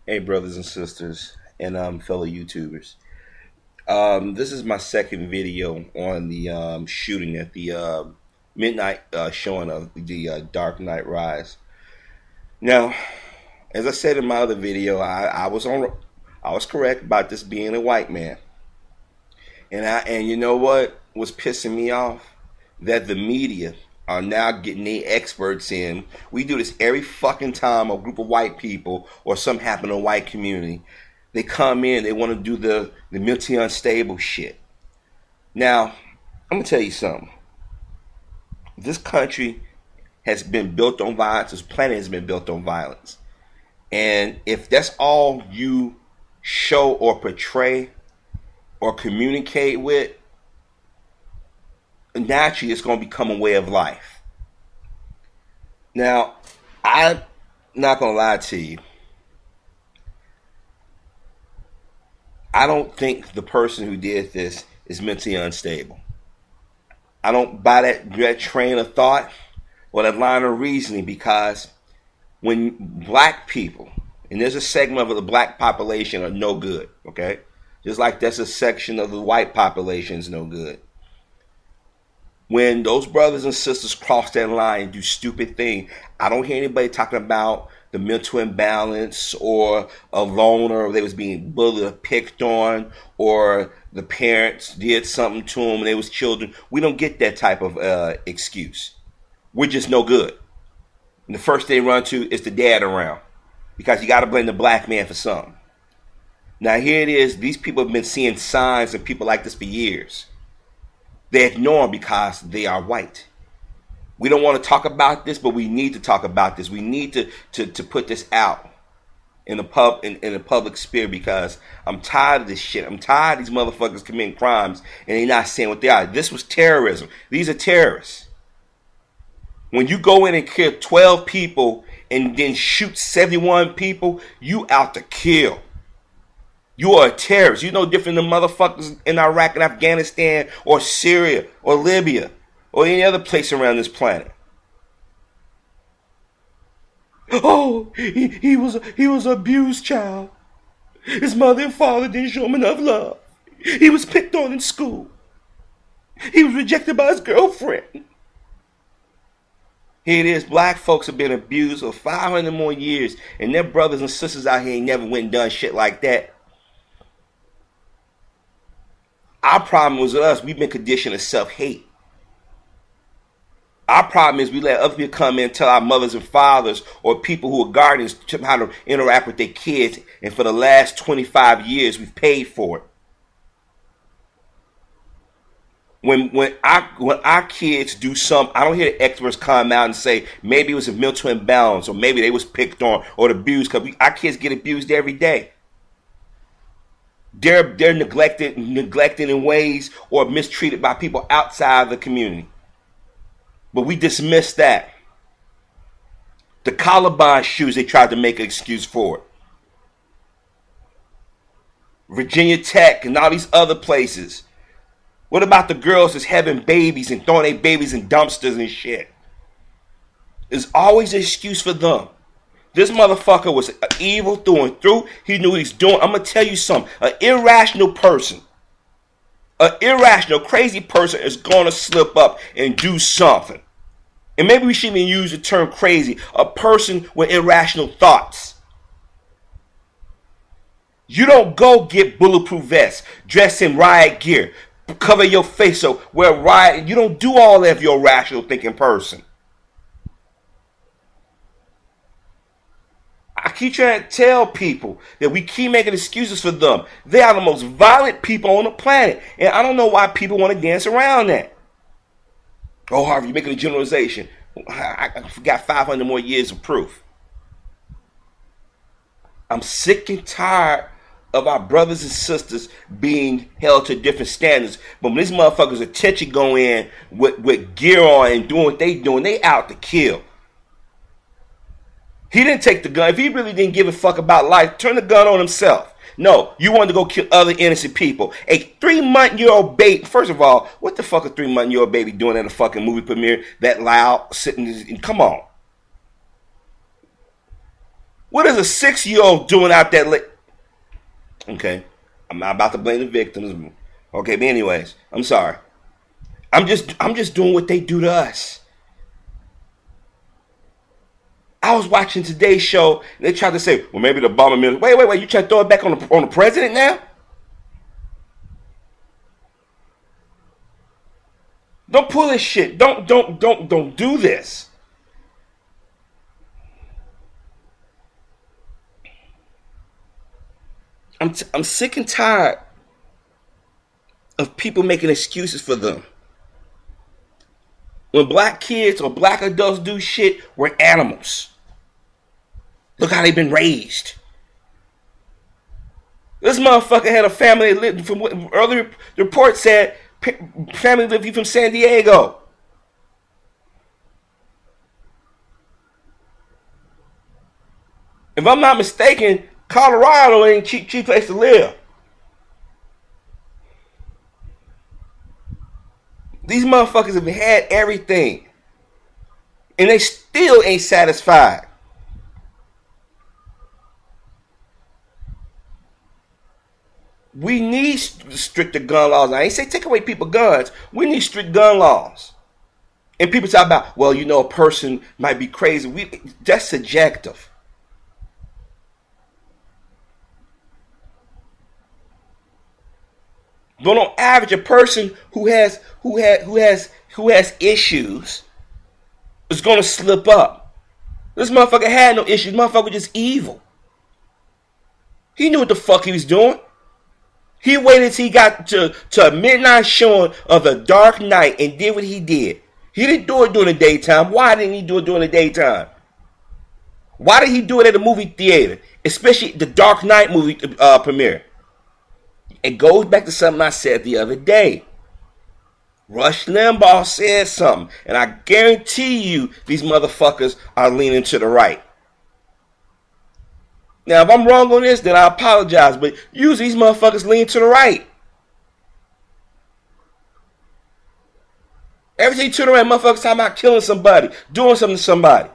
Hey, brothers and sisters, and fellow YouTubers. This is my second video on the shooting at the midnight showing of the Dark Knight Rise. Now, as I said in my other video, I was correct about this being a white man, and you know what was pissing me off? That the media are now getting their experts in. We do this every fucking time a group of white people or something happen in a white community. They come in, they want to do the mentally unstable shit. Now, I'm gonna tell you something. This country has been built on violence. This planet has been built on violence. And if that's all you show or portray or communicate with, naturally it's going to become a way of life. Now, I'm not going to lie to you. I don't think the person who did this is mentally unstable. I don't buy that train of thought or that line of reasoning, because when black people, and there's a segment of the black population are no good, okay? Just like there's a section of the white population is no good. When those brothers and sisters cross that line and do stupid things, I don't hear anybody talking about the mental imbalance or a loner, or they was being bullied or picked on, or the parents did something to them and they was children. We don't get that type of excuse. We're just no good. And the first they run to is the dad around, because you got to blame the black man for something. Now here it is. These people have been seeing signs of people like this for years. They ignore them because they are white. We don't want to talk about this, but we need to talk about this. We need to put this out in the public sphere, because I'm tired of this shit. I'm tired of these motherfuckers committing crimes and they're not saying what they are. This was terrorism. These are terrorists. When you go in and kill 12 people and then shoot 71 people, you out to kill. You are a terrorist. You're no different than motherfuckers in Iraq and Afghanistan or Syria or Libya or any other place around this planet. Oh, he was an abused child. His mother and father didn't show him enough love. He was picked on in school. He was rejected by his girlfriend. Here it is. Black folks have been abused for 500 more years, and their brothers and sisters out here ain't never went and done shit like that. Our problem was with us. We've been conditioned to self-hate. Our problem is we let other people come in and tell our mothers and fathers or people who are guardians how to interact with their kids. And for the last 25 years, we've paid for it. When our kids do something, I don't hear the experts come out and say maybe it was a mental imbalance, or maybe they was picked on or abused, because our kids get abused every day. They're neglected in ways or mistreated by people outside the community. But we dismiss that. The Columbine shoes, they tried to make an excuse for it. Virginia Tech and all these other places. What about the girls that's having babies and throwing their babies in dumpsters and shit? There's always an excuse for them. This motherfucker was evil through and through. He knew what he's doing. I'm going to tell you something. An irrational person, an irrational, crazy person is going to slip up and do something. And maybe we shouldn't even use the term crazy. A person with irrational thoughts. You don't go get bulletproof vests, dress in riot gear, cover your face so wear riot. You don't do all that if you're a rational thinking person. I keep trying to tell people that we keep making excuses for them. They are the most violent people on the planet. And I don't know why people want to dance around that. Oh, Harvey, you're making a generalization. I got 500 more years of proof. I'm sick and tired of our brothers and sisters being held to different standards. But when these motherfuckers attention go in with gear on and doing what they doing, they out to kill. He didn't take the gun. If he really didn't give a fuck about life, turn the gun on himself. No, you wanted to go kill other innocent people. A 3-month-old baby. First of all, what the fuck a 3-month-old baby doing at a fucking movie premiere that loud, sitting? Come on. What is a 6-year-old doing out there late? Okay, I'm not about to blame the victims. Okay, but anyways, I'm sorry. I'm just doing what they do to us. I was watching today's show, and they tried to say, well, maybe the Obama administration. Wait, you try to throw it back on the president now? Don't pull this shit. Don't do this. I'm sick and tired of people making excuses for them. When black kids or black adults do shit, we're animals. Look how they've been raised. This motherfucker had a family that lived from what earlier report said, family lived from San Diego. If I'm not mistaken, Colorado ain't a cheap place to live. These motherfuckers have had everything, and they still ain't satisfied. We need stricter gun laws. I ain't say take away people's guns. We need strict gun laws. And people talk about, well, you know, a person might be crazy. That's subjective. But on average, a person who has issues is gonna slip up. This motherfucker had no issues. Motherfucker was just evil. He knew what the fuck he was doing. He waited till he got to a midnight showing of The Dark Knight and did what he did. He didn't do it during the daytime. Why didn't he do it during the daytime? Why did he do it at a movie theater? Especially the Dark Knight movie premiere. It goes back to something I said the other day. Rush Limbaugh said something, and I guarantee you these motherfuckers are leaning to the right. Now, if I'm wrong on this, then I apologize, but usually these motherfuckers lean to the right. Everything to the right, motherfuckers talking about killing somebody, doing something to somebody.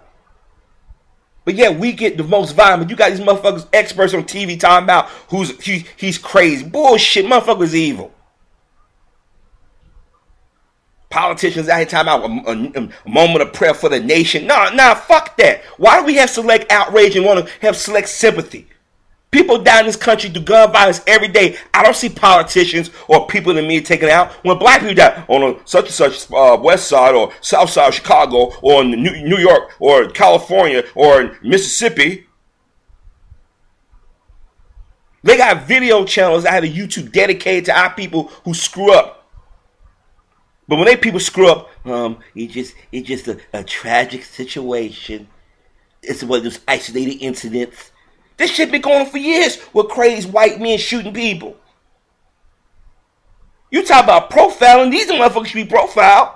But yeah, we get the most violent. You got these motherfuckers, experts on TV talking about he's crazy. Bullshit, motherfuckers evil. Politicians out here talking about a moment of prayer for the nation. Nah, fuck that. Why do we have select outrage and want to have select sympathy? People die in this country do gun violence every day. I don't see politicians or people in the media taking it out. When black people die on a such and such west side or south side of Chicago or in New York or California or Mississippi, they got video channels out of YouTube dedicated to our people who screw up. But when they people screw up, it's just a tragic situation. It's one of those isolated incidents. This shit been going on for years with crazy white men shooting people. You talk about profiling, these motherfuckers should be profiled.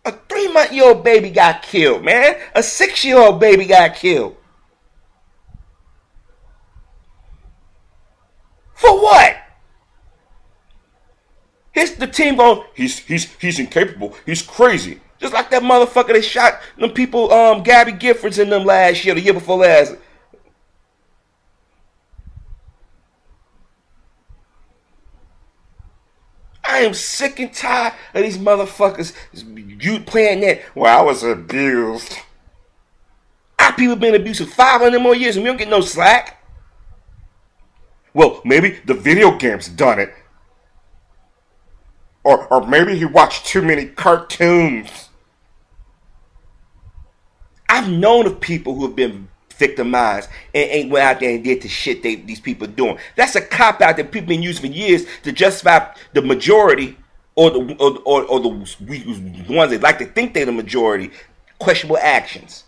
A 3-month-old baby got killed, man. A 6-year-old baby got killed. For what? Here's the team going, he's incapable, he's crazy. Just like that motherfucker that shot them people, Gabby Giffords in them last year, the year before last. I am sick and tired of these motherfuckers you playing that. Well, I was abused. Our people been abused for 500 more years and we don't get no slack. Well, maybe the video games done it. Or maybe he watched too many cartoons. I've known of people who have been victimized and went out there and did the shit these people are doing. That's a cop-out that people been using for years to justify the majority or the ones that like to think they're the majority, questionable actions.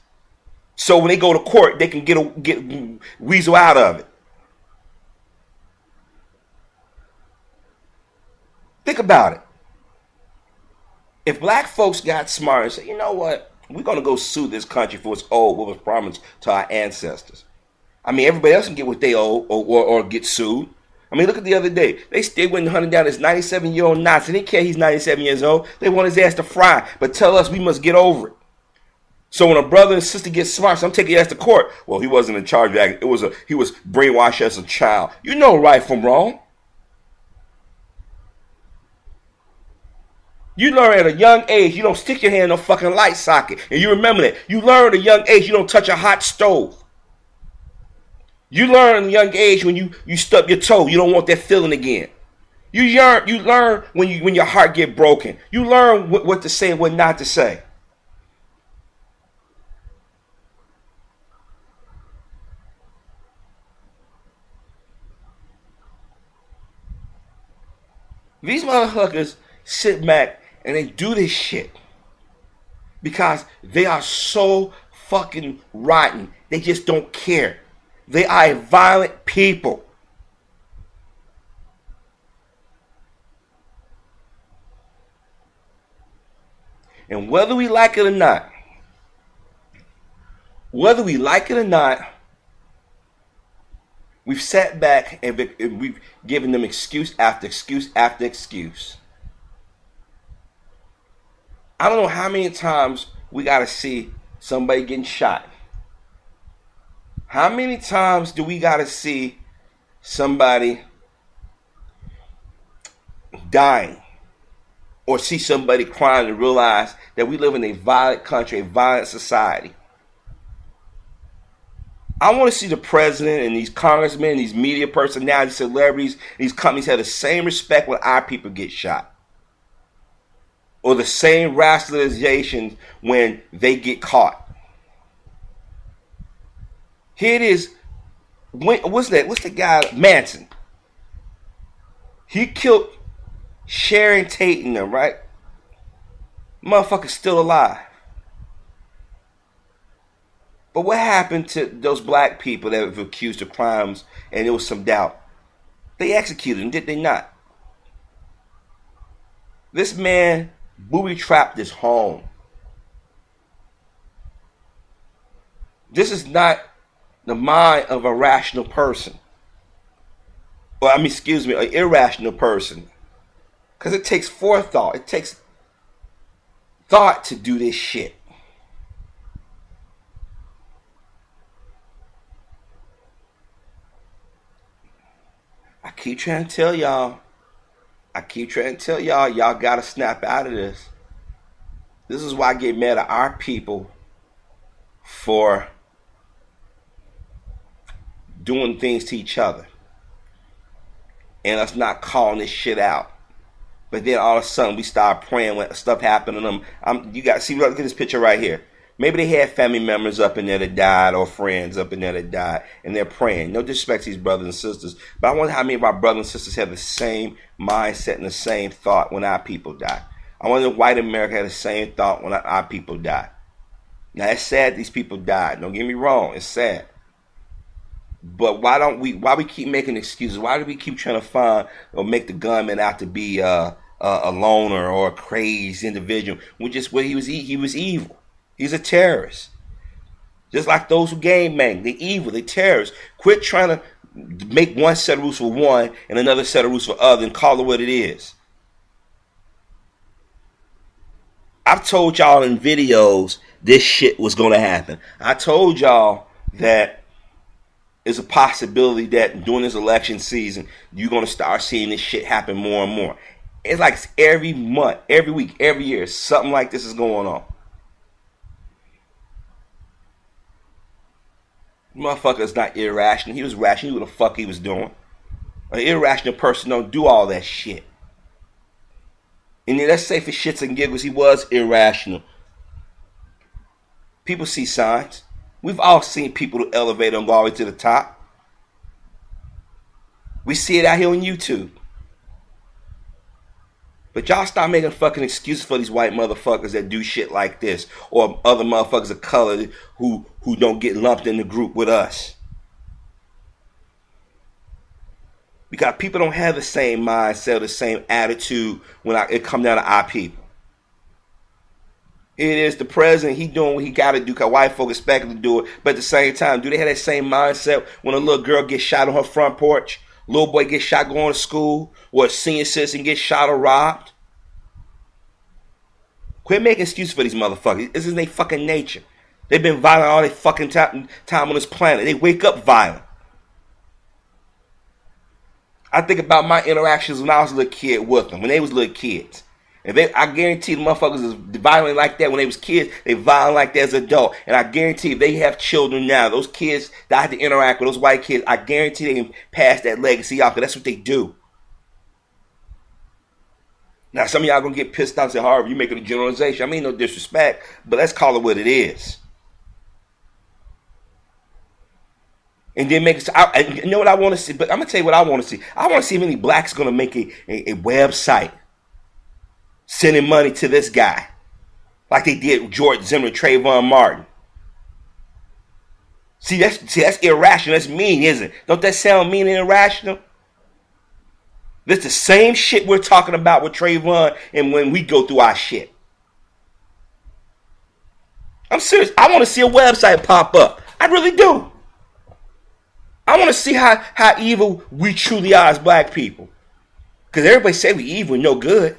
So when they go to court, they can get weasel out of it. Think about it. If black folks got smart and said, you know what? We're going to go sue this country for its owed, what was promised to our ancestors. I mean, everybody else can get what they owe or get sued. I mean, look at the other day. They still went hunting down this 97-year-old Nazi. They didn't care he's 97 years old. They want his ass to fry. But tell us we must get over it. So when a brother and sister get smart, so I'm taking your ass to court. Well, he wasn't in charge of that. He was brainwashed as a child. You know right from wrong. You learn at a young age you don't stick your hand in no fucking light socket. And you remember that. You learn at a young age you don't touch a hot stove. You learn at a young age when you stub your toe, you don't want that feeling again. You learn when your heart get broken. You learn what to say and what not to say. These motherfuckers sit back and they do this shit because they are so fucking rotten. They just don't care. They are a violent people. And whether we like it or not, we've sat back and we've given them excuse after excuse after excuse. I don't know how many times we got to see somebody getting shot. How many times do we got to see somebody dying or see somebody crying to realize that we live in a violent country, a violent society? I want to see the president and these congressmen, these media personalities, celebrities, these companies have the same respect when our people get shot. Or the same rationalizations when they get caught. Here it is. What's the guy? Manson. He killed Sharon Tate and them, right? Motherfucker's still alive. But what happened to those black people that were accused of crimes and there was some doubt? They executed them, did they not? This man booby-trapped his home. This is not the mind of a rational person. Well, an irrational person. Because it takes forethought. It takes thought to do this shit. I keep trying to tell y'all, y'all gotta snap out of this. This is why I get mad at our people for doing things to each other and us not calling this shit out. But then all of a sudden we start praying when stuff happened to them. Look at this picture right here. Maybe they had family members up in there that died or friends up in there that died, and they're praying. No disrespect to these brothers and sisters, but I wonder how many of our brothers and sisters have the same mindset and the same thought when our people die. I wonder if white America had the same thought when our people die. Now, it's sad these people died. Don't get me wrong. It's sad. But why we keep making excuses? Why do we keep trying to find or make the gunman out to be a loner or a crazy individual? He was evil. He's a terrorist. Just like those who game bang. They're evil. They're terrorists. Quit trying to make one set of rules for one and another set of rules for other and call it what it is. I've told y'all in videos this shit was going to happen. I told y'all that there's a possibility that during this election season, you're going to start seeing this shit happen more and more. It's like every month, every week, every year, something like this is going on. Motherfucker's not irrational. He was rational. He knew what the fuck he was doing. An irrational person don't do all that shit. And then let's say for shits and giggles, he was irrational. People see signs. We've all seen people who elevate and go all the way to the top. We see it out here on YouTube. But y'all stop making fucking excuses for these white motherfuckers that do shit like this, or other motherfuckers of color who don't get lumped in the group with us. Because people don't have the same mindset, the same attitude when it comes down to our people. It is the president, he doing what he got to do because white folk expect him to do it. But at the same time, do they have that same mindset when a little girl gets shot on her front porch? Little boy gets shot going to school, or a senior citizen gets shot or robbed? Quit making excuses for these motherfuckers. This is their fucking nature. They've been violent all their fucking time on this planet. They wake up violent. I think about my interactions when I was a little kid with them, when they was little kids. I guarantee the motherfuckers is violent like that when they was kids, they violent like that as an adult. And I guarantee if they have children now, those kids that I had to interact with, those white kids, I guarantee they can pass that legacy off, because that's what they do. Now, some of y'all gonna get pissed off and say, Harvey, you making a generalization. I mean, no disrespect, but let's call it what it is. And then make it. You know what I want to see? But I'm gonna tell you what I want to see. I want to see if any blacks gonna make a website sending money to this guy, like they did with George Zimmerman, Trayvon Martin. See, that's irrational. That's mean, isn't it? Don't that sound mean and irrational? That's the same shit we're talking about with Trayvon and when we go through our shit. I'm serious. I want to see a website pop up. I really do. I want to see how evil we truly are as black people. Because everybody say we evil and no good.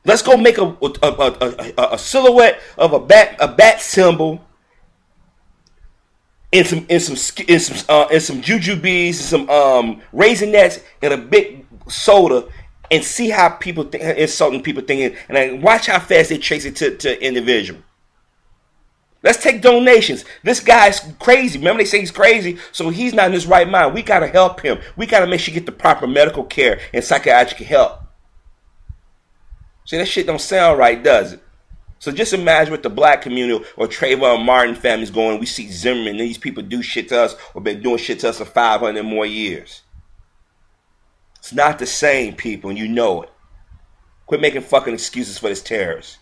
Let's go make a silhouette of a bat symbol and some jujubes, some Raisinets, and a big soda, and see how people insulting people thinking, and then watch how fast they trace it to individual. Let's take donations. This guy's crazy. Remember, they say he's crazy, so he's not in his right mind. We got to help him. We got to make sure he get the proper medical care and psychiatric help. See, that shit don't sound right, does it? So just imagine what the black community or Trayvon Martin family's going. We see Zimmerman and these people do shit to us or been doing shit to us for 500 more years. It's not the same, people, and you know it. Quit making fucking excuses for this terrorist.